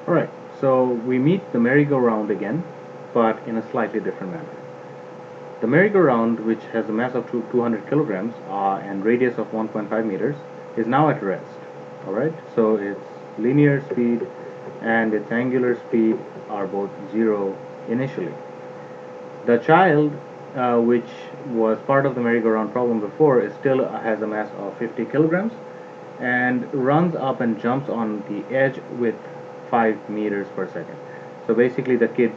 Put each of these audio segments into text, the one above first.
Alright, so we meet the merry-go-round again, but in a slightly different manner. The merry-go-round, which has a mass of 200 kilograms and radius of 1.5 meters, is now at rest. Alright, so its linear speed and its angular speed are both zero initially. The child, which was part of the merry-go-round problem before, still has a mass of 50 kilograms and runs up and jumps on the edge with 5 meters per second. So basically, the kid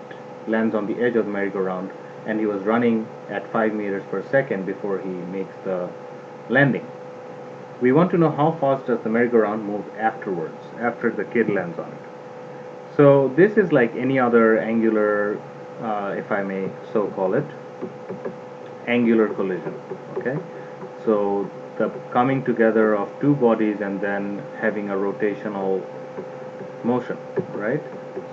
lands on the edge of the merry-go-round and he was running at 5 meters per second before he makes the landing. We want to know how fast does the merry-go-round move afterwards, after the kid lands on it. So this is like any other angular, if I may so call it, angular collision. Okay, so the coming together of two bodies and then having a rotational motion, right?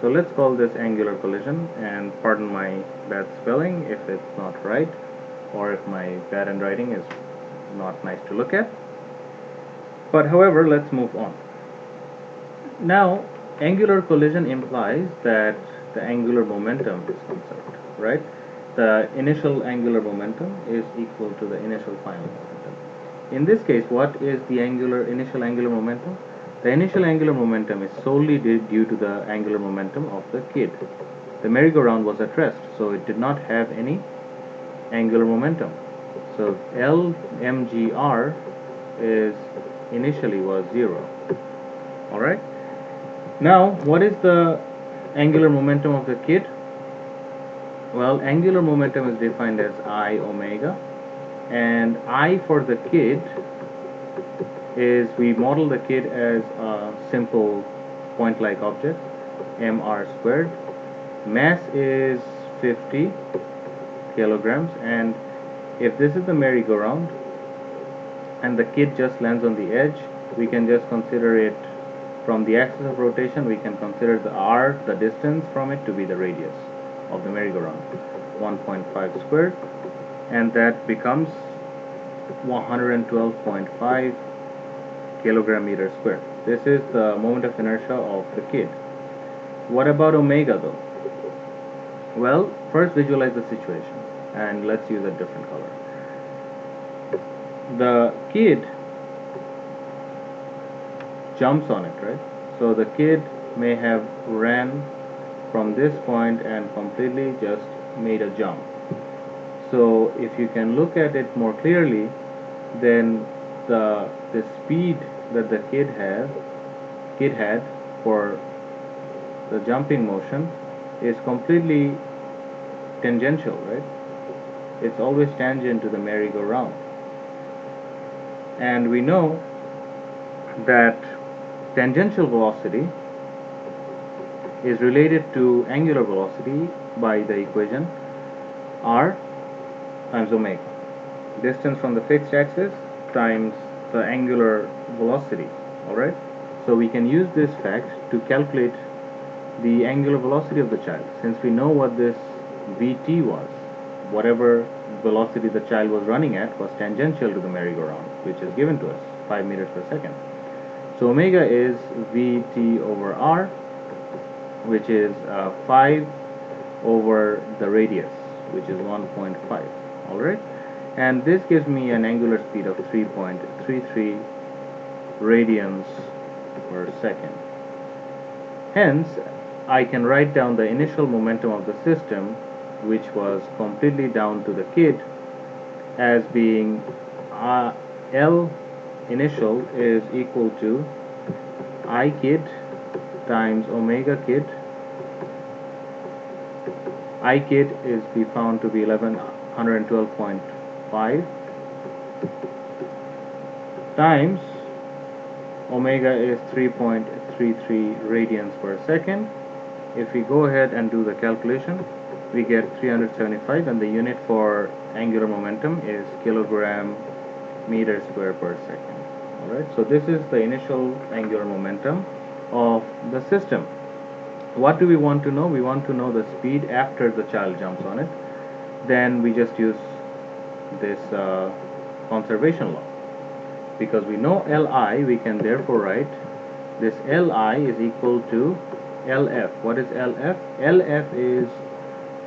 So let's call this angular collision, and pardon my bad spelling if it's not right, or if my bad handwriting is not nice to look at. But however, let's move on. Now, angular collision implies that the angular momentum is conserved, right? The initial angular momentum is equal to the initial final momentum. In this case, what is the initial angular momentum? The initial angular momentum is solely due to the angular momentum of the kid. The merry-go-round was at rest, so it did not have any angular momentum. So LMGR is initially was 0. Alright? Now, what is the angular momentum of the kid? Well, angular momentum is defined as I omega, and I for the kid is, we model the kid as a simple point-like object, mr squared. Mass is 50 kilograms, and if this is the merry-go-round and the kid just lands on the edge, we can just consider it from the axis of rotation. We can consider the r, the distance from it, to be the radius of the merry-go-round, 1.5 squared, and that becomes 112.5 kilogram meter squared. This is the moment of inertia of the kid. What about omega though? Well, first visualize the situation, and let's use a different color. The kid jumps on it, right? So the kid may have ran from this point and completely just made a jump. So if you can look at it more clearly, then the speed that the kid had for the jumping motion is completely tangential, right? It's always tangent to the merry-go-round. And we know that tangential velocity is related to angular velocity by the equation r times omega. Distance from the fixed axis times the angular velocity. Alright? So we can use this fact to calculate the angular velocity of the child. Since we know what this vt was, whatever velocity the child was running at was tangential to the merry-go-round, which is given to us, 5 meters per second. So omega is vt over r, which is 5 over the radius, which is 1.5. Alright? And this gives me an angular speed of 3.33 radians per second. Hence, I can write down the initial momentum of the system, which was completely down to the kid, as being L initial is equal to I kid times omega kid. I kid is be found to be 1112.5 times omega is 3.33 radians per second. If we go ahead and do the calculation, we get 375, and the unit for angular momentum is kilogram meter square per second. Alright, so this is the initial angular momentum of the system. What do we want to know? We want to know the speed after the child jumps on it. Then we just use this conservation law. Because we know Li, we can therefore write this Li is equal to LF. What is LF? LF is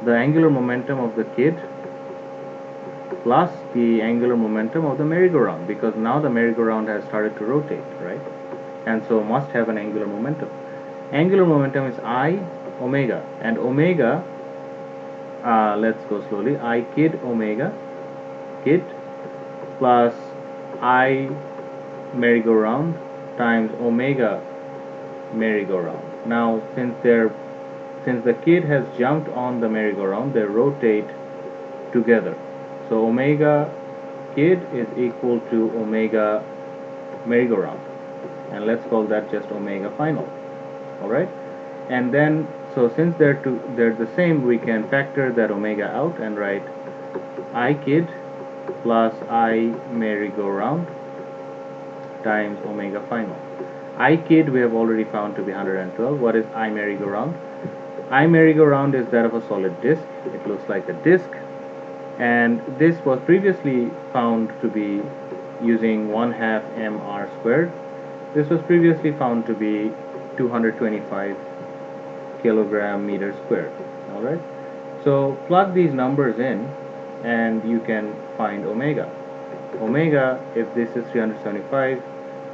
the angular momentum of the kid plus the angular momentum of the merry-go-round, because now the merry-go-round has started to rotate, right? And so must have an angular momentum. Angular momentum is I omega, and omega, let's go slowly, I kid omega, kid, plus I merry-go-round times omega merry-go-round. Now since the kid has jumped on the merry-go-round, they rotate together. So omega kid is equal to omega merry-go-round, and let's call that just omega final. Alright, and then so since they're the same, we can factor that omega out and write I kid plus I merry-go-round times omega final. I kid we have already found to be 112. What is I merry-go-round? I merry-go-round is that of a solid disk. It looks like a disk, and this was previously found to be using 1/2 mr squared. This was previously found to be 225 kilogram meter squared. Alright, so plug these numbers in and you can find omega. Omega, if this is 375,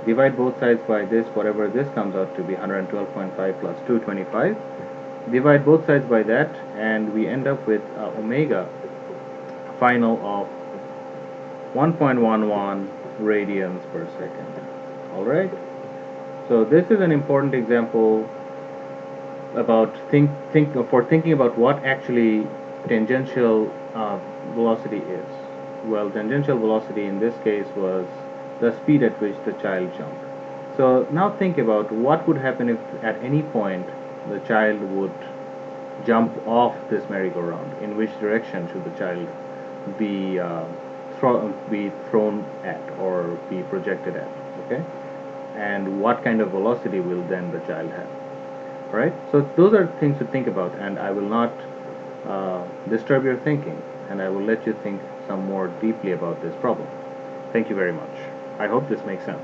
divide both sides by this, whatever this comes out to be, 112.5 plus 225. Divide both sides by that, and we end up with omega final of 1.11 radians per second. Alright, so this is an important example about thinking about what actually tangential velocity is. Well, tangential velocity in this case was the speed at which the child jumped. So now think about what would happen if at any point the child would jump off this merry-go-round. In which direction should the child be thrown at or be projected at? Okay, and what kind of velocity will then the child have? Right? So those are things to think about, and I will not disturb your thinking, and I will let you think some more deeply about this problem. Thank you very much. I hope this makes sense.